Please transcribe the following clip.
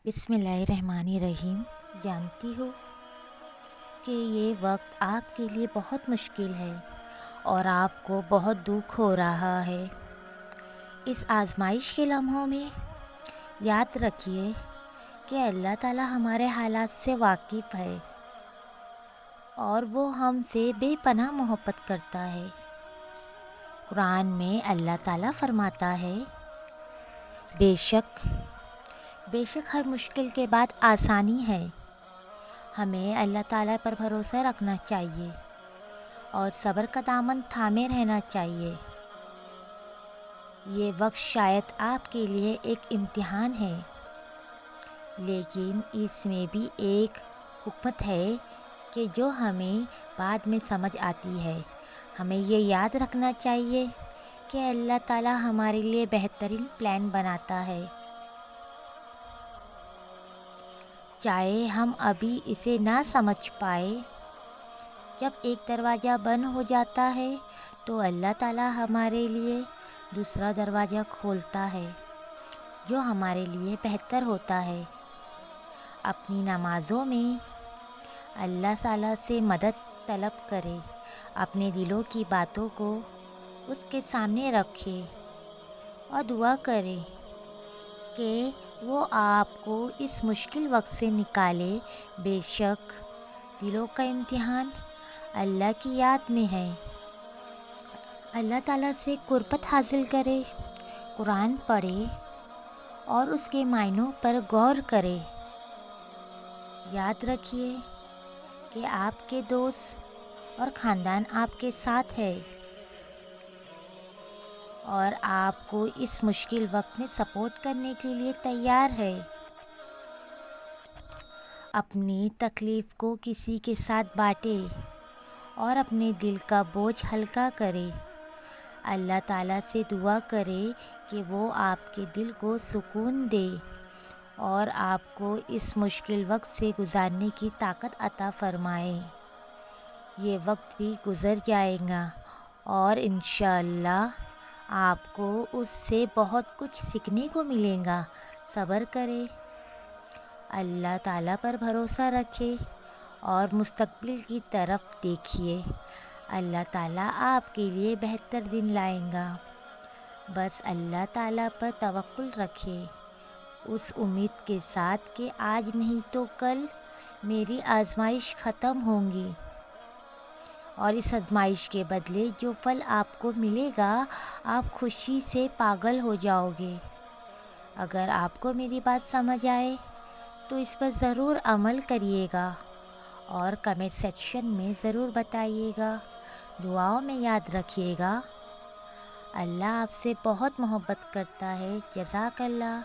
بسم اللہ الرحمن الرحیم۔ جانتی ہو کہ یہ وقت آپ کے لیے بہت مشکل ہے اور آپ کو بہت دکھ ہو رہا ہے۔ اس آزمائش کے لمحوں میں یاد رکھیے کہ اللہ تعالیٰ ہمارے حالات سے واقف ہے اور وہ ہم سے بے پناہ محبت کرتا ہے۔ قرآن میں اللہ تعالیٰ فرماتا ہے، بے شک ہر مشکل کے بعد آسانی ہے۔ ہمیں اللہ تعالیٰ پر بھروسہ رکھنا چاہیے اور صبر کا دامن تھامے رہنا چاہیے۔ یہ وقت شاید آپ کے لیے ایک امتحان ہے، لیکن اس میں بھی ایک حکمت ہے کہ جو ہمیں بعد میں سمجھ آتی ہے۔ ہمیں یہ یاد رکھنا چاہیے کہ اللہ تعالیٰ ہمارے لیے بہترین پلان بناتا ہے، چاہے ہم ابھی اسے نہ سمجھ پائے۔ جب ایک دروازہ بند ہو جاتا ہے تو اللہ تعالیٰ ہمارے لیے دوسرا دروازہ کھولتا ہے جو ہمارے لیے بہتر ہوتا ہے۔ اپنی نمازوں میں اللہ تعالیٰ سے مدد طلب کرے، اپنے دلوں کی باتوں کو اس کے سامنے رکھے اور دعا کرے کہ وہ آپ کو اس مشکل وقت سے نکالے۔ بے شک دلوں کا امتحان اللہ کی یاد میں ہے۔ اللہ تعالیٰ سے قربت حاصل کرے، قرآن پڑھے اور اس کے معنوں پر غور کرے۔ یاد رکھیے کہ آپ کے دوست اور خاندان آپ کے ساتھ ہے اور آپ کو اس مشکل وقت میں سپورٹ کرنے کے لیے تیار ہے۔ اپنی تکلیف کو کسی کے ساتھ بانٹے اور اپنے دل کا بوجھ ہلکا کرے۔ اللہ تعالیٰ سے دعا کرے کہ وہ آپ کے دل کو سکون دے اور آپ کو اس مشکل وقت سے گزارنے کی طاقت عطا فرمائے۔ یہ وقت بھی گزر جائے گا اور انشاءاللہ آپ کو اس سے بہت کچھ سیکھنے کو ملے گا۔ صبر کرے، اللہ تعالیٰ پر بھروسہ رکھے اور مستقبل کی طرف دیکھیے۔ اللہ تعالیٰ آپ کے لیے بہتر دن لائے گا۔ بس اللہ تعالیٰ پر توکل رکھے، اس امید کے ساتھ کہ آج نہیں تو کل میری آزمائش ختم ہوگی اور اس آزمائش کے بدلے جو پھل آپ کو ملے گا آپ خوشی سے پاگل ہو جاؤ گے۔ اگر آپ کو میری بات سمجھ آئے تو اس پر ضرور عمل کریے گا اور کمنٹ سیکشن میں ضرور بتائیے گا۔ دعاؤں میں یاد رکھیے گا، اللہ آپ سے بہت محبت کرتا ہے۔ جزاک اللہ۔